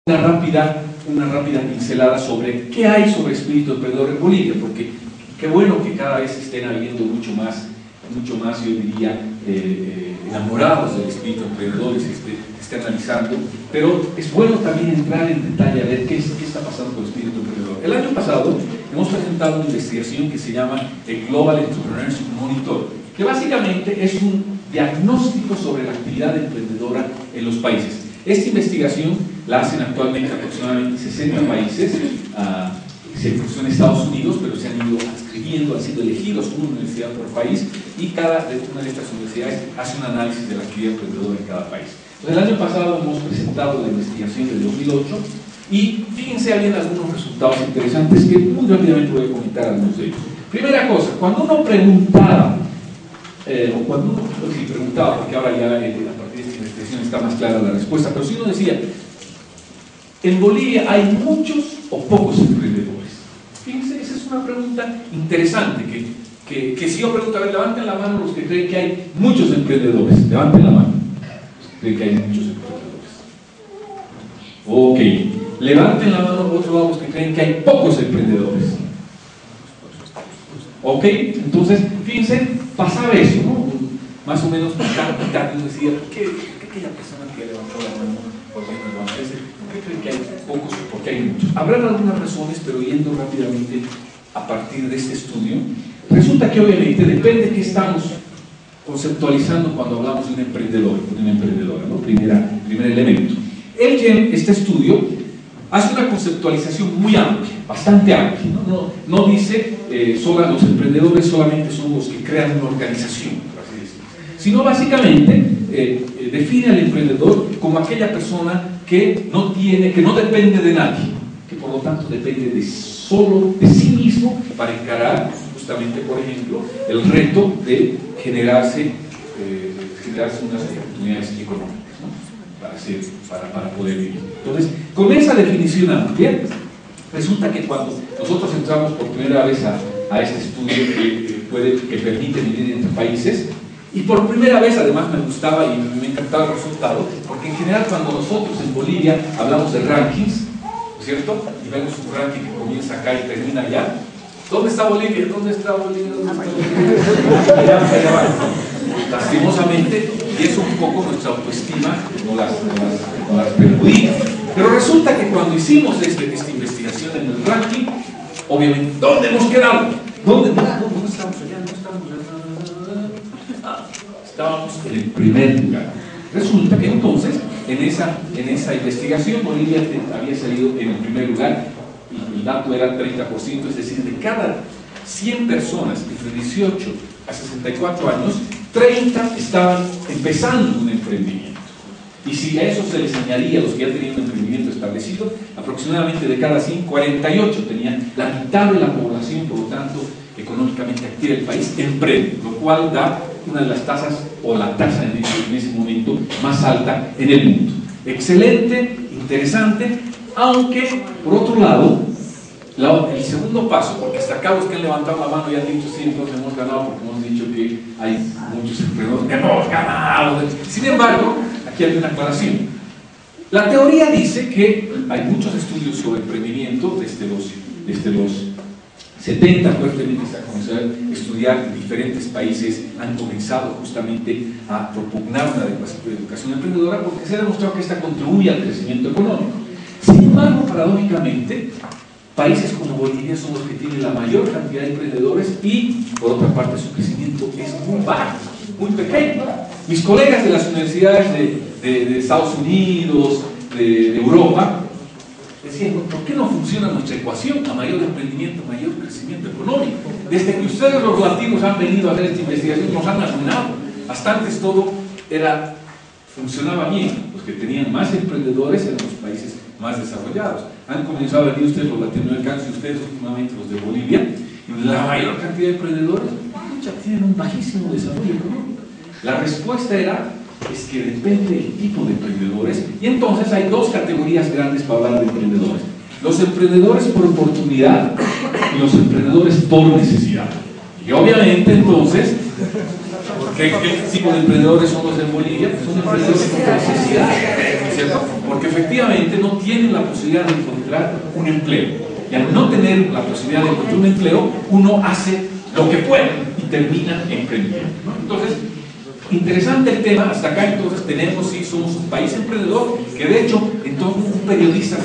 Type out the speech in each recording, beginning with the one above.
una rápida pincelada sobre qué hay sobre espíritu emprendedor en Bolivia, porque qué bueno que cada vez estén habiendo mucho más, yo diría, enamorados del espíritu emprendedor y se esté analizando, pero es bueno también entrar en detalle a ver qué está pasando con el espíritu emprendedor. El año pasado hemos presentado una investigación que se llama el Global Entrepreneurship Monitor, que básicamente es un diagnóstico sobre la actividad emprendedora en los países. Esta investigación la hacen actualmente aproximadamente 60 países, se empezó en Estados Unidos, pero se han ido adscribiendo, han sido elegidos una universidad por país y cada una de estas universidades hace un análisis de la actividad emprendedora en cada país. Entonces, el año pasado hemos presentado la investigación del 2008 y fíjense, habían algunos resultados interesantes que muy rápidamente voy a comentar algunos de ellos. Primera cosa, cuando uno preguntaba, preguntaba, porque ahora ya a partir de esta investigación está más clara la respuesta, pero si uno decía, ¿en Bolivia hay muchos o pocos emprendedores? Fíjense, esa es una pregunta interesante, que si yo pregunto, a ver, levanten la mano los que creen que hay muchos emprendedores, levanten la mano, los que creen que hay muchos emprendedores. Ok, levanten la mano por otro lado los que creen que hay pocos emprendedores. Ok, entonces, fíjense, pasaba eso, ¿no? Más o menos mitad, uno decía, ¿por qué aquella persona que levantó la mano, por qué creen que hay pocos o por qué hay muchos? Habrán algunas razones, pero yendo rápidamente a partir de este estudio, resulta que obviamente depende de qué estamos conceptualizando cuando hablamos de un emprendedor, de una emprendedora, ¿no? Primer elemento. Este estudio hace una conceptualización muy amplia, bastante amplia, no dice los emprendedores solamente son los que crean una organización, por así decirlo, sino básicamente define al emprendedor como aquella persona que no depende de nadie, que por lo tanto depende solo de sí mismo para encarar justamente, por ejemplo, el reto de generarse unas oportunidades económicas, ¿no? para poder vivir. Entonces, con esa definición amplia, resulta que cuando nosotros entramos por primera vez a este estudio que permite vivir entre países, y por primera vez además me gustaba y me encantaba el resultado, porque en general cuando nosotros en Bolivia hablamos de rankings, ¿no es cierto? Y vemos un ranking que comienza acá y termina allá. ¿Dónde está Bolivia? ¿Dónde está Bolivia? ¿Dónde está Bolivia? Allá va. Lastimosamente, y eso un poco nuestra autoestima nos las perjudica. Pero resulta que cuando hicimos esta investigación en el ranking, obviamente, ¿dónde hemos quedado? ¿Dónde estamos allá? No estamos allá. Estábamos en el primer lugar. Resulta que entonces, en esa investigación, Bolivia había salido en el primer lugar y el dato era 30%, es decir, de cada 100 personas entre 18 a 64 años, 30 estaban empezando un emprendimiento. Y si a eso se les añadía los que ya tenían un emprendimiento establecido, aproximadamente de cada 100, 48 tenían, la mitad de la población, por lo tanto, económicamente activa del país, emprende, lo cual da una de las tasas, o la tasa en ese momento más alta en el mundo. Excelente, interesante, aunque, por otro lado, el segundo paso, porque hasta acá los que han levantado la mano y han dicho, sí, entonces hemos ganado, porque hemos dicho que hay muchos emprendedores, hemos ganado. Sin embargo, aquí hay una aclaración. La teoría dice que hay muchos estudios sobre emprendimiento, desde los 70 fuertemente se ha comenzado a estudiar en diferentes países, han comenzado justamente a propugnar una educación emprendedora porque se ha demostrado que esta contribuye al crecimiento económico. Sin embargo, paradójicamente, países como Bolivia son los que tienen la mayor cantidad de emprendedores y, por otra parte, su crecimiento es muy bajo, muy pequeño. Mis colegas de las universidades de Estados Unidos, de Europa, decían, ¿por qué no funciona nuestra ecuación a mayor emprendimiento, mayor crecimiento económico? Desde que ustedes los latinos han venido a hacer esta investigación, nos han arruinado. Hasta antes todo funcionaba bien. Los que tenían más emprendedores eran los países más desarrollados. Han comenzado a venir ustedes los latinoamericanos y ustedes últimamente los de Bolivia, y la mayor cantidad de emprendedores ya tienen un bajísimo desarrollo económico. La respuesta es que depende del tipo de emprendedores, y entonces hay dos categorías grandes para hablar de emprendedores: los emprendedores por oportunidad y los emprendedores por necesidad. Y obviamente entonces, ¿por ¿Qué tipo de emprendedores son los de Bolivia? Son emprendedores con necesidad, ¿cierto? Porque efectivamente no tienen la posibilidad de encontrar un empleo. Y al no tener la posibilidad de encontrar un empleo, uno hace lo que puede y termina emprendiendo, ¿no? Entonces, interesante el tema. Hasta acá entonces tenemos, sí, somos un país emprendedor, que de hecho, entonces un periodista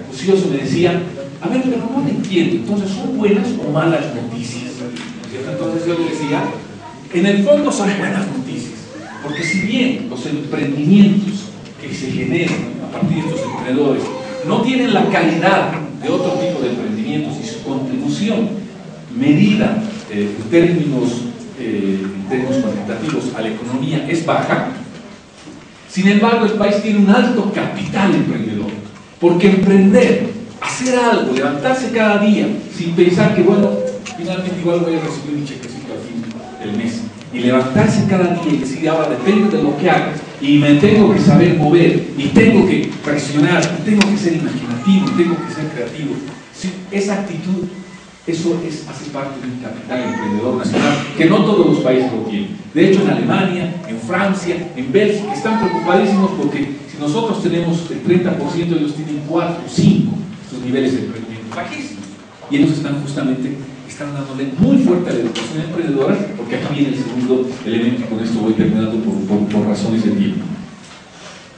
acucioso me decía, a ver, pero no me entiendo, entonces, ¿son buenas o malas noticias? ¿Cierto? Entonces yo le decía, en el fondo son buenas noticias, porque si bien los emprendimientos que se generan a partir de estos emprendedores no tienen la calidad de otro tipo de emprendimientos y su contribución medida en términos cuantitativos a la economía es baja, sin embargo el país tiene un alto capital emprendedor, porque emprender, hacer algo, levantarse cada día sin pensar que bueno, finalmente igual voy a recibir un chequecito al fin del mes, y levantarse cada día y decir ahora depende de lo que haga y me tengo que saber mover y tengo que presionar y tengo que ser imaginativo y tengo que ser creativo. Sí, esa actitud, eso hace parte de un capital emprendedor nacional que no todos los países lo tienen. De hecho, en Alemania, en Francia, en Bélgica están preocupadísimos porque si nosotros tenemos el 30%, ellos tienen 4 o 5 sus niveles de emprendimiento bajísimos. Y ellos están dándole muy fuerte a la educación emprendedora, porque aquí viene el segundo elemento y con esto voy terminando por razones de tiempo.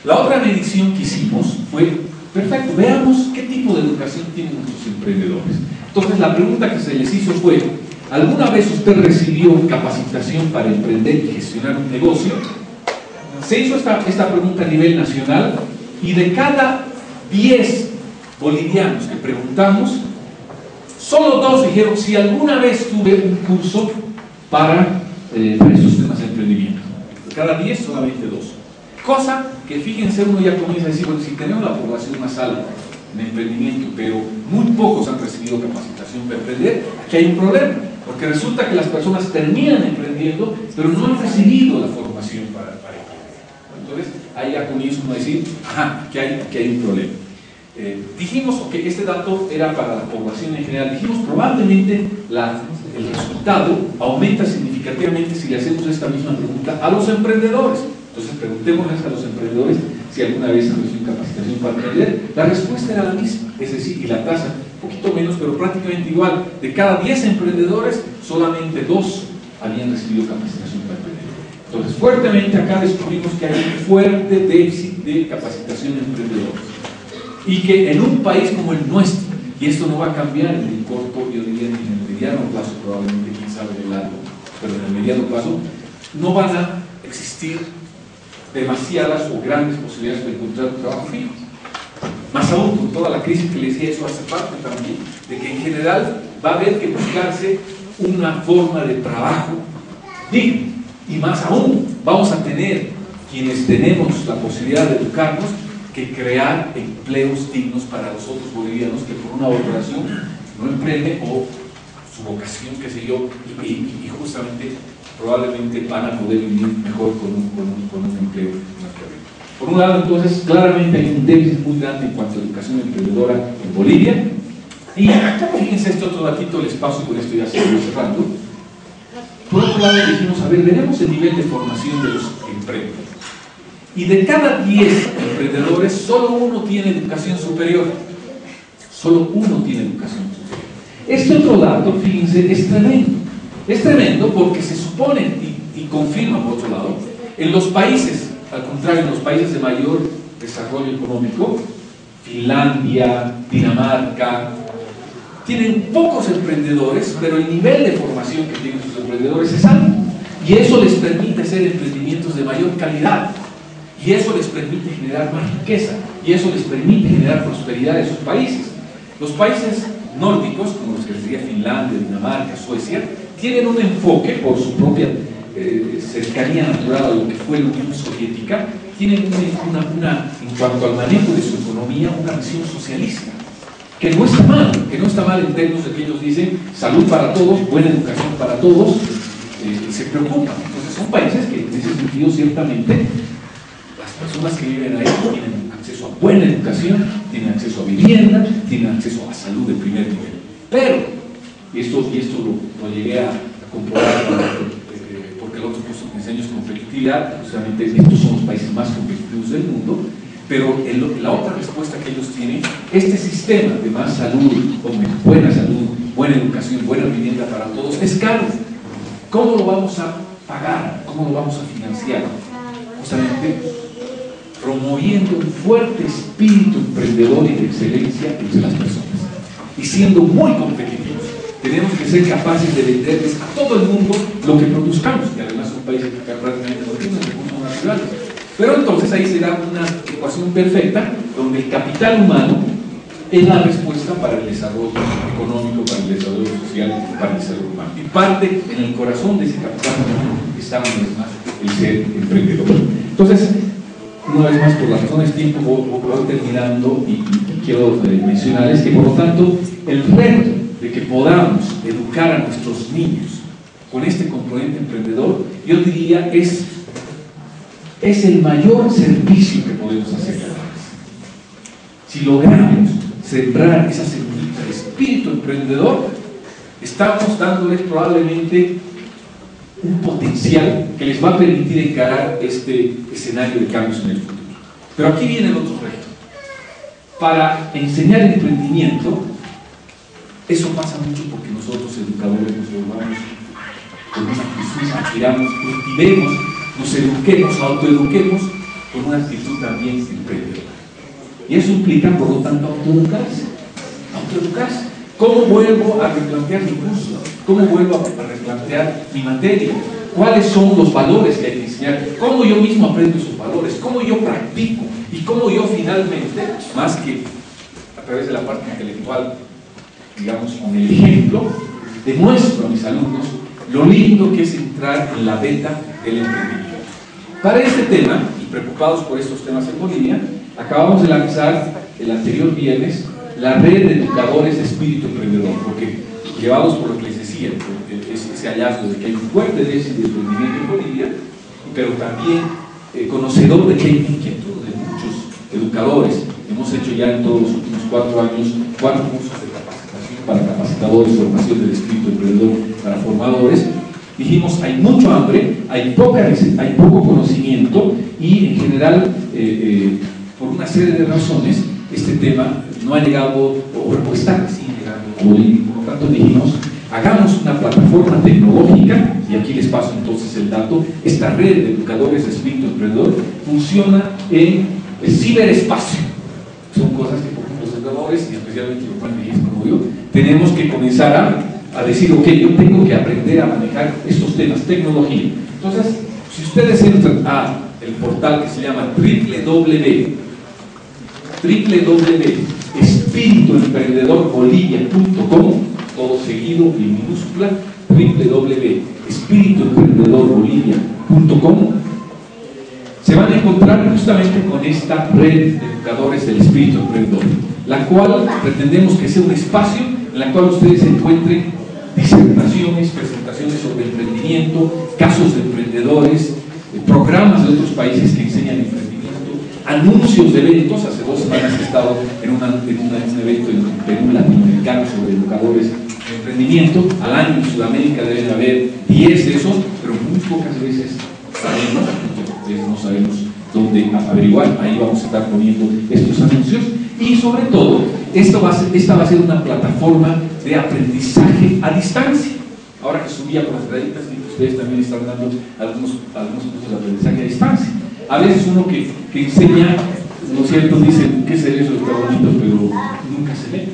La otra medición que hicimos fue, perfecto, veamos qué tipo de educación tienen nuestros emprendedores. Entonces la pregunta que se les hizo fue, ¿alguna vez usted recibió capacitación para emprender y gestionar un negocio? Se hizo esta pregunta a nivel nacional y de cada 10 bolivianos que preguntamos, solo 2 dijeron si alguna vez tuve un curso para esos temas de emprendimiento. De cada 10, solamente 2. Cosa que, fíjense, uno ya comienza a decir, bueno, si tenemos la población más alta en emprendimiento, pero muy pocos han recibido capacitación para emprender, aquí hay un problema, porque resulta que las personas terminan emprendiendo, pero no han recibido la formación para emprender. Entonces, ahí ya comienza uno a decir, ajá, que hay un problema. Dijimos que este dato era para la población en general. Dijimos probablemente el resultado aumenta significativamente si le hacemos esta misma pregunta a los emprendedores. Entonces preguntémosles a los emprendedores si alguna vez han recibido capacitación para emprender. La respuesta era la misma, es decir, y la tasa un poquito menos, pero prácticamente igual. De cada 10 emprendedores, solamente 2 habían recibido capacitación para emprender. Entonces fuertemente acá descubrimos que hay un fuerte déficit de capacitación de emprendedores. Y que en un país como el nuestro, y esto no va a cambiar en el corto, yo diría, ni en el mediano plazo, probablemente, quién sabe de largo, pero en el mediano plazo, no van a existir demasiadas o grandes posibilidades de encontrar un trabajo fijo. Más aún, con toda la crisis que les decía, eso hace parte también de que en general va a haber que buscarse una forma de trabajo digno. Y más aún, vamos a tener, quienes tenemos la posibilidad de educarnos, que crear empleos dignos para los otros bolivianos que por una otra razón no emprenden o su vocación, qué sé yo, y justamente probablemente van a poder vivir mejor con un empleo. Por un lado, entonces, claramente hay un déficit muy grande en cuanto a educación emprendedora en Bolivia. Y fíjense este otro datito, les paso y con esto ya se voy cerrando. Por otro lado, dijimos, a ver, veremos el nivel de formación de los emprendedores. Y de cada 10 emprendedores, solo 1 tiene educación superior. Solo 1 tiene educación superior. Este otro dato, fíjense, es tremendo. Es tremendo porque se supone, y confirma por otro lado, en los países, al contrario, en los países de mayor desarrollo económico, Finlandia, Dinamarca, tienen pocos emprendedores, pero el nivel de formación que tienen sus emprendedores es alto. Y eso les permite hacer emprendimientos de mayor calidad. Y eso les permite generar más riqueza. Y eso les permite generar prosperidad en sus países. Los países nórdicos, como los que les decía Finlandia, Dinamarca, Suecia, tienen un enfoque por su propia cercanía natural a lo que fue la Unión Soviética, tienen en cuanto al manejo de su economía, una visión socialista, que no está mal en términos de que ellos dicen salud para todos, buena educación para todos, se preocupan. Entonces son países que en ese sentido ciertamente las personas que viven ahí tienen acceso a buena educación, tienen acceso a vivienda, tienen acceso a salud de primer nivel. Pero, y esto lo llegué a comprobar porque el otro curso que diseños de competitividad, justamente estos son los países más competitivos del mundo, pero la otra respuesta que ellos tienen, este sistema de más salud, buena salud, buena educación, buena vivienda para todos, es caro. ¿Cómo lo vamos a pagar? ¿Cómo lo vamos a financiar? Justamente promoviendo un fuerte espíritu emprendedor y de excelencia entre las personas y siendo muy competitivos. Tenemos que ser capaces de venderles a todo el mundo lo que produzcamos, y además son países que prácticamente no tienen recursos naturales. Pero entonces ahí se da una ecuación perfecta donde el capital humano es la respuesta para el desarrollo económico, para el desarrollo social, para el desarrollo humano. Y parte en el corazón de ese capital humano está una vez más el ser emprendedor. Entonces, una vez más, por las razones de tiempo, voy terminando y quiero mencionarles que, por lo tanto, el reto de que podamos educar a nuestros niños con este componente emprendedor, yo diría, es el mayor servicio que podemos hacer a la raza. Si logramos sembrar esa semillita de espíritu emprendedor, estamos dándoles probablemente un potencial que les va a permitir encarar este escenario de cambios en el futuro. Pero aquí viene el otro reto. Para enseñar emprendimiento, eso pasa mucho porque nosotros educadores nos volvamos con una actitud, aspiramos, cultivemos, nos eduquemos, autoeduquemos con una actitud también emprendedora. Y eso implica, por lo tanto, autoeducarse. ¿Cómo vuelvo a replantear mi curso? ¿Cómo vuelvo a replantear mi materia? ¿Cuáles son los valores que hay que enseñar? ¿Cómo yo mismo aprendo esos valores? ¿Cómo yo practico? Y cómo yo finalmente, más que a través de la parte intelectual, digamos, con el ejemplo, demuestro a mis alumnos lo lindo que es entrar en la beta del emprendimiento. Para este tema, y preocupados por estos temas en Bolivia, acabamos de lanzar el anterior viernes la red de educadores de espíritu emprendedor, porque llevados por lo que les decía, ese hallazgo de que hay un fuerte déficit de emprendimiento en Bolivia, pero también conocedor de que hay inquietud de muchos educadores. Hemos hecho ya en todos los últimos 4 años 4 cursos de capacitación para capacitadores, formación del espíritu emprendedor para formadores. Dijimos, hay mucho hambre, hay poco conocimiento y en general, por una serie de razones, este tema no ha llegado, o está recién llegando a Bolivia. Por lo tanto dijimos, hagamos una plataforma tecnológica, y aquí les paso entonces el dato. Esta red de educadores de espíritu emprendedor funciona en el ciberespacio. Son cosas que, por ejemplo, los educadores, y especialmente los panelistas como yo, tenemos que comenzar a decir, ok, yo tengo que aprender a manejar estos temas, tecnología. Entonces, si ustedes entran a el portal que se llama www.espirituemprendedorbolivia.com, todo seguido y en minúscula, www.espirituemprendedorbolivia.com, se van a encontrar justamente con esta red de educadores del espíritu emprendedor, la cual pretendemos que sea un espacio en el cual ustedes encuentren disertaciones, presentaciones sobre emprendimiento, casos de emprendedores, programas de otros países que enseñan emprendimiento, anuncios de eventos. Hace 2 semanas he estado en un evento en Perú latinoamericano sobre educadores de emprendimiento. Al año en Sudamérica deben haber 10 de esos, pero muy pocas veces no sabemos dónde averiguar. Ahí vamos a estar poniendo estos anuncios. Y sobre todo, esta va a ser una plataforma de aprendizaje a distancia. Ahora que subía por las graditas, ustedes también están dando algunos cursos de aprendizaje a distancia. A veces uno que enseña, ¿no es cierto?, dice, ¿qué es eso? Está bonito, pero nunca se ve.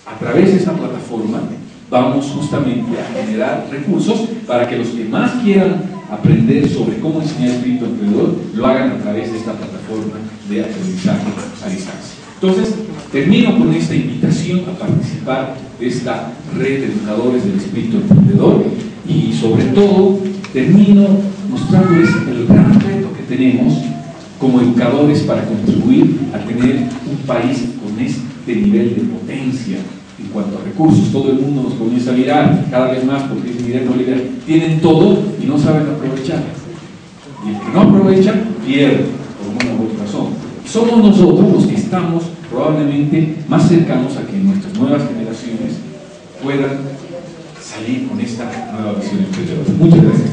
A través de esa plataforma vamos justamente a generar recursos para que los que más quieran aprender sobre cómo enseñar espíritu emprendedor lo hagan a través de esta plataforma de aprendizaje a distancia. Entonces, termino con esta invitación a participar de esta red de educadores del espíritu emprendedor y sobre todo termino mostrándoles el gran reto que tenemos como educadores para contribuir a tener un país con este nivel de potencia en cuanto a recursos. Todo el mundo nos comienza a mirar cada vez más porque es mirar, no liderar. Tienen todo y no saben aprovechar. Y el que no aprovecha pierde por una u otra razón. Somos nosotros los que estamos probablemente más cercanos a que nuestras nuevas generaciones puedan salir con esta nueva visión emprendedora. Muchas gracias.